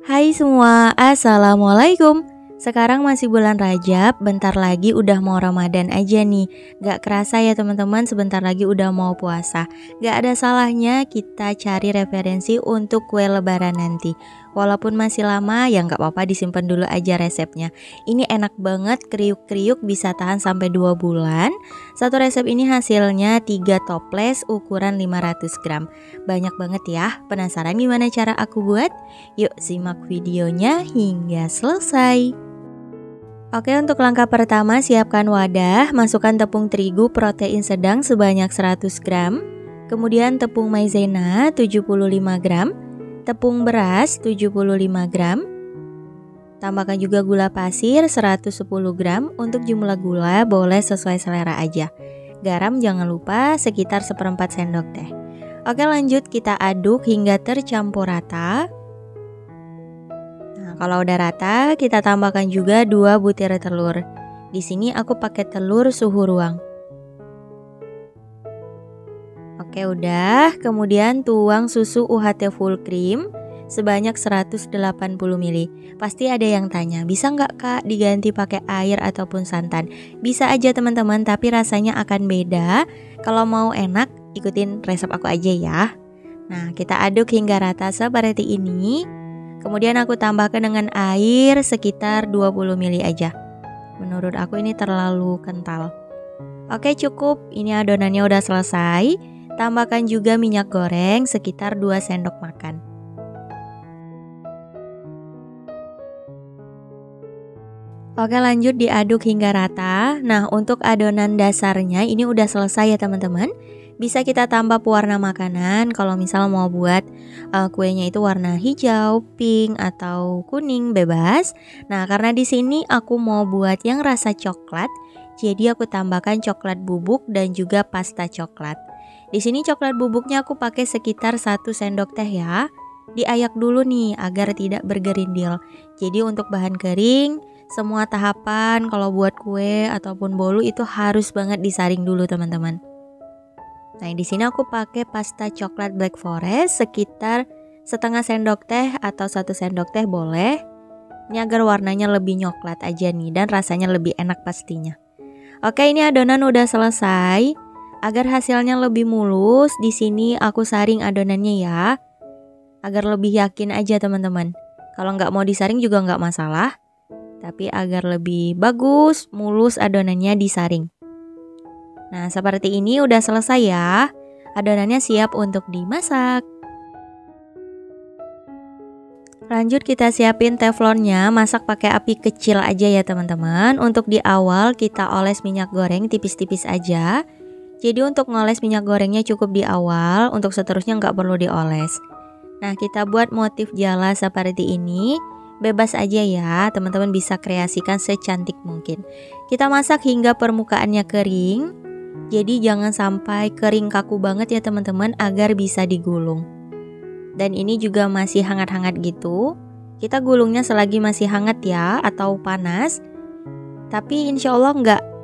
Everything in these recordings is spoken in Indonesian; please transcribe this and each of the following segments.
Hai semua, Assalamualaikum. Sekarang masih bulan Rajab, bentar lagi udah mau Ramadan aja nih. Gak kerasa ya teman-teman, sebentar lagi udah mau puasa. Gak ada salahnya kita cari referensi untuk kue lebaran nanti. Walaupun masih lama, ya gak apa-apa disimpan dulu aja resepnya. Ini enak banget, kriuk-kriuk bisa tahan sampai 2 bulan. Satu resep ini hasilnya 3 toples ukuran 500 gram. Banyak banget ya, penasaran gimana cara aku buat? Yuk simak videonya hingga selesai. Oke, untuk langkah pertama siapkan wadah, masukkan tepung terigu protein sedang sebanyak 100 gram, kemudian tepung maizena 75 gram, tepung beras 75 gram, tambahkan juga gula pasir 110 gram, untuk jumlah gula boleh sesuai selera aja. Garam jangan lupa sekitar 1/4 sendok teh. Oke, lanjut kita aduk hingga tercampur rata. Kalau udah rata, kita tambahkan juga 2 butir telur. Di sini aku pakai telur suhu ruang. Oke, udah. Kemudian tuang susu UHT full cream sebanyak 180 ml. Pasti ada yang tanya, bisa nggak Kak diganti pakai air ataupun santan? Bisa aja teman-teman, tapi rasanya akan beda. Kalau mau enak, ikutin resep aku aja ya. Nah, kita aduk hingga rata seperti ini. Kemudian aku tambahkan dengan air sekitar 20 ml aja. Menurut aku ini terlalu kental. Oke, cukup. Ini adonannya udah selesai. Tambahkan juga minyak goreng sekitar 2 sendok makan. Oke, lanjut diaduk hingga rata. Nah, untuk adonan dasarnya ini udah selesai ya teman-teman. Bisa kita tambah pewarna makanan kalau misal mau buat kuenya itu warna hijau, pink atau kuning bebas. Nah, karena di sini aku mau buat yang rasa coklat, jadi aku tambahkan coklat bubuk dan juga pasta coklat. Di sini coklat bubuknya aku pakai sekitar 1 sendok teh ya. Diayak dulu nih agar tidak bergerindil. Jadi untuk bahan kering, semua tahapan kalau buat kue ataupun bolu itu harus banget disaring dulu teman-teman. Nah, di sini aku pakai pasta coklat Black Forest sekitar setengah sendok teh atau 1 sendok teh boleh. Ini agar warnanya lebih nyoklat aja nih dan rasanya lebih enak pastinya. Oke, ini adonan udah selesai. Agar hasilnya lebih mulus, di sini aku saring adonannya ya. Agar lebih yakin aja teman-teman. Kalau nggak mau disaring juga nggak masalah. Tapi agar lebih bagus, mulus adonannya disaring. Nah, seperti ini udah selesai ya. Adonannya siap untuk dimasak. Lanjut kita siapin teflonnya, masak pakai api kecil aja ya teman-teman. Untuk di awal kita oles minyak goreng tipis-tipis aja. Jadi untuk ngoles minyak gorengnya cukup di awal, untuk seterusnya nggak perlu dioles. Nah, kita buat motif jala seperti ini. Bebas aja ya, teman-teman bisa kreasikan secantik mungkin. Kita masak hingga permukaannya kering. Jadi jangan sampai kering kaku banget ya teman-teman agar bisa digulung. Dan ini juga masih hangat-hangat gitu. Kita gulungnya selagi masih hangat ya atau panas. Tapi insya Allah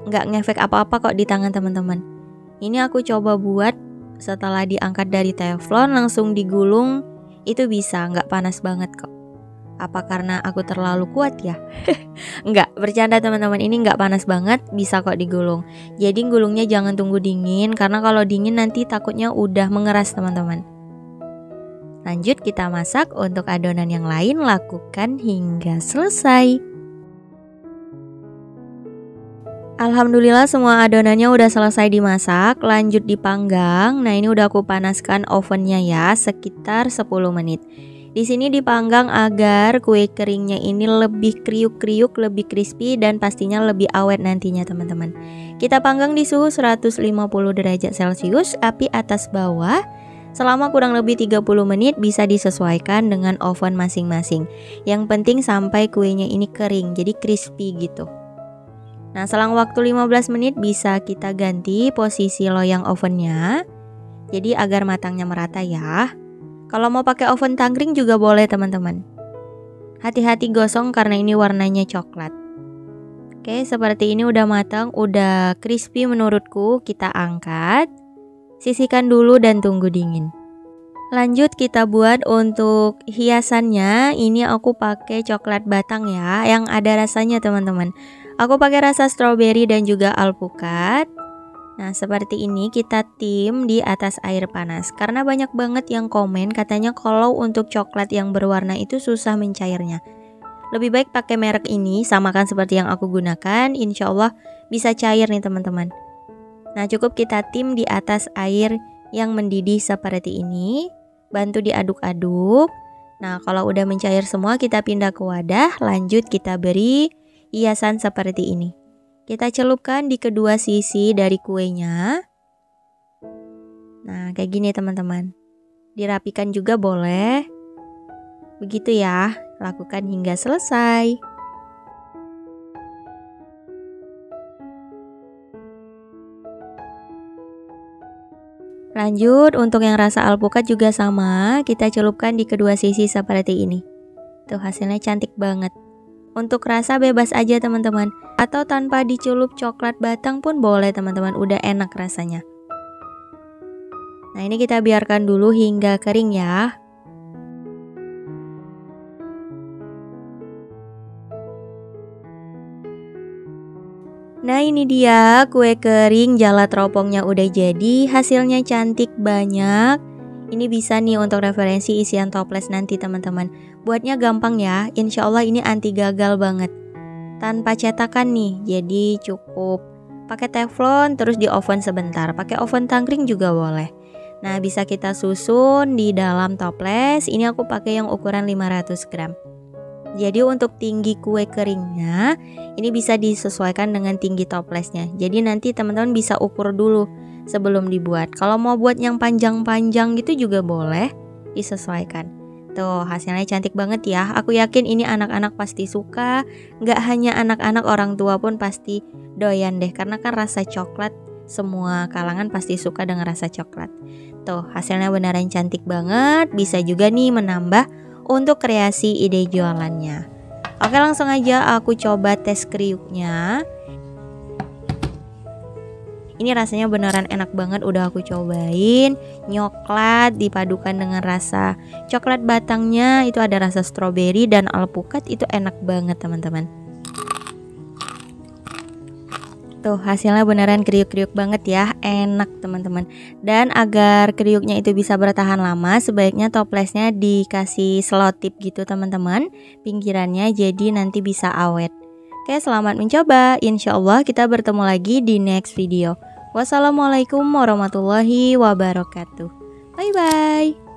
nggak ngefek apa-apa kok di tangan teman-teman. Ini aku coba buat setelah diangkat dari teflon langsung digulung. Itu bisa, nggak panas banget kok. Apa karena aku terlalu kuat ya? Enggak, bercanda teman-teman, ini enggak panas banget, bisa kok digulung. Jadi gulungnya jangan tunggu dingin, karena kalau dingin nanti takutnya udah mengeras teman-teman. Lanjut kita masak. Untuk adonan yang lain lakukan hingga selesai. Alhamdulillah semua adonannya udah selesai dimasak. Lanjut dipanggang. Nah, ini udah aku panaskan ovennya ya, sekitar 10 menit. Di sini dipanggang agar kue keringnya ini lebih kriuk-kriuk, lebih crispy dan pastinya lebih awet nantinya teman-teman. Kita panggang di suhu 150 derajat Celcius, api atas bawah selama kurang lebih 30 menit, bisa disesuaikan dengan oven masing-masing. Yang penting sampai kuenya ini kering, jadi crispy gitu. Nah, selang waktu 15 menit bisa kita ganti posisi loyang ovennya. Jadi agar matangnya merata ya. Kalau mau pakai oven tangkring juga boleh teman-teman. Hati-hati gosong karena ini warnanya coklat. Oke, seperti ini udah matang, udah crispy menurutku. Kita angkat, sisihkan dulu dan tunggu dingin. Lanjut kita buat untuk hiasannya. Ini aku pakai coklat batang ya, yang ada rasanya teman-teman. Aku pakai rasa strawberry dan juga alpukat. Nah, seperti ini kita tim di atas air panas. Karena banyak banget yang komen katanya kalau untuk coklat yang berwarna itu susah mencairnya. Lebih baik pakai merek ini, samakan seperti yang aku gunakan. Insya Allah bisa cair nih teman-teman. Nah, cukup kita tim di atas air yang mendidih seperti ini. Bantu diaduk-aduk. Nah, kalau udah mencair semua kita pindah ke wadah. Lanjut kita beri hiasan seperti ini. Kita celupkan di kedua sisi dari kuenya. Nah, kayak gini teman-teman. Dirapikan juga boleh. Begitu ya, lakukan hingga selesai. Lanjut, untuk yang rasa alpukat juga sama, kita celupkan di kedua sisi seperti ini. Tuh, hasilnya cantik banget. Untuk rasa bebas aja teman-teman, atau tanpa dicelup coklat batang pun boleh teman-teman, udah enak rasanya. Nah, ini kita biarkan dulu hingga kering ya. Nah, ini dia kue kering jala teropongnya udah jadi, hasilnya cantik banyak. Ini bisa nih untuk referensi isian toples nanti teman-teman. Buatnya gampang ya, insya Allah ini anti gagal banget. Tanpa cetakan nih, jadi cukup pakai teflon terus di oven sebentar. Pakai oven tangkring juga boleh. Nah, bisa kita susun di dalam toples. Ini aku pakai yang ukuran 500 gram. Jadi untuk tinggi kue keringnya, ini bisa disesuaikan dengan tinggi toplesnya. Jadi nanti teman-teman bisa ukur dulu sebelum dibuat. Kalau mau buat yang panjang-panjang gitu juga boleh disesuaikan. Tuh, hasilnya cantik banget ya. Aku yakin ini anak-anak pasti suka. Nggak hanya anak-anak, orang tua pun pasti doyan deh. Karena kan rasa coklat, semua kalangan pasti suka dengan rasa coklat. Tuh, hasilnya beneran cantik banget. Bisa juga nih menambah untuk kreasi ide jualannya. Oke, langsung aja aku coba tes kriuknya. Ini rasanya beneran enak banget, udah aku cobain. Nyoklat dipadukan dengan rasa coklat batangnya, itu ada rasa stroberi dan alpukat, itu enak banget teman-teman. Tuh, hasilnya beneran kriuk-kriuk banget ya, enak teman-teman. Dan agar kriuknya itu bisa bertahan lama, sebaiknya toplesnya dikasih selotip gitu teman-teman, pinggirannya, jadi nanti bisa awet. Oke, selamat mencoba. Insya Allah kita bertemu lagi di next video. Wassalamualaikum warahmatullahi wabarakatuh. Bye bye.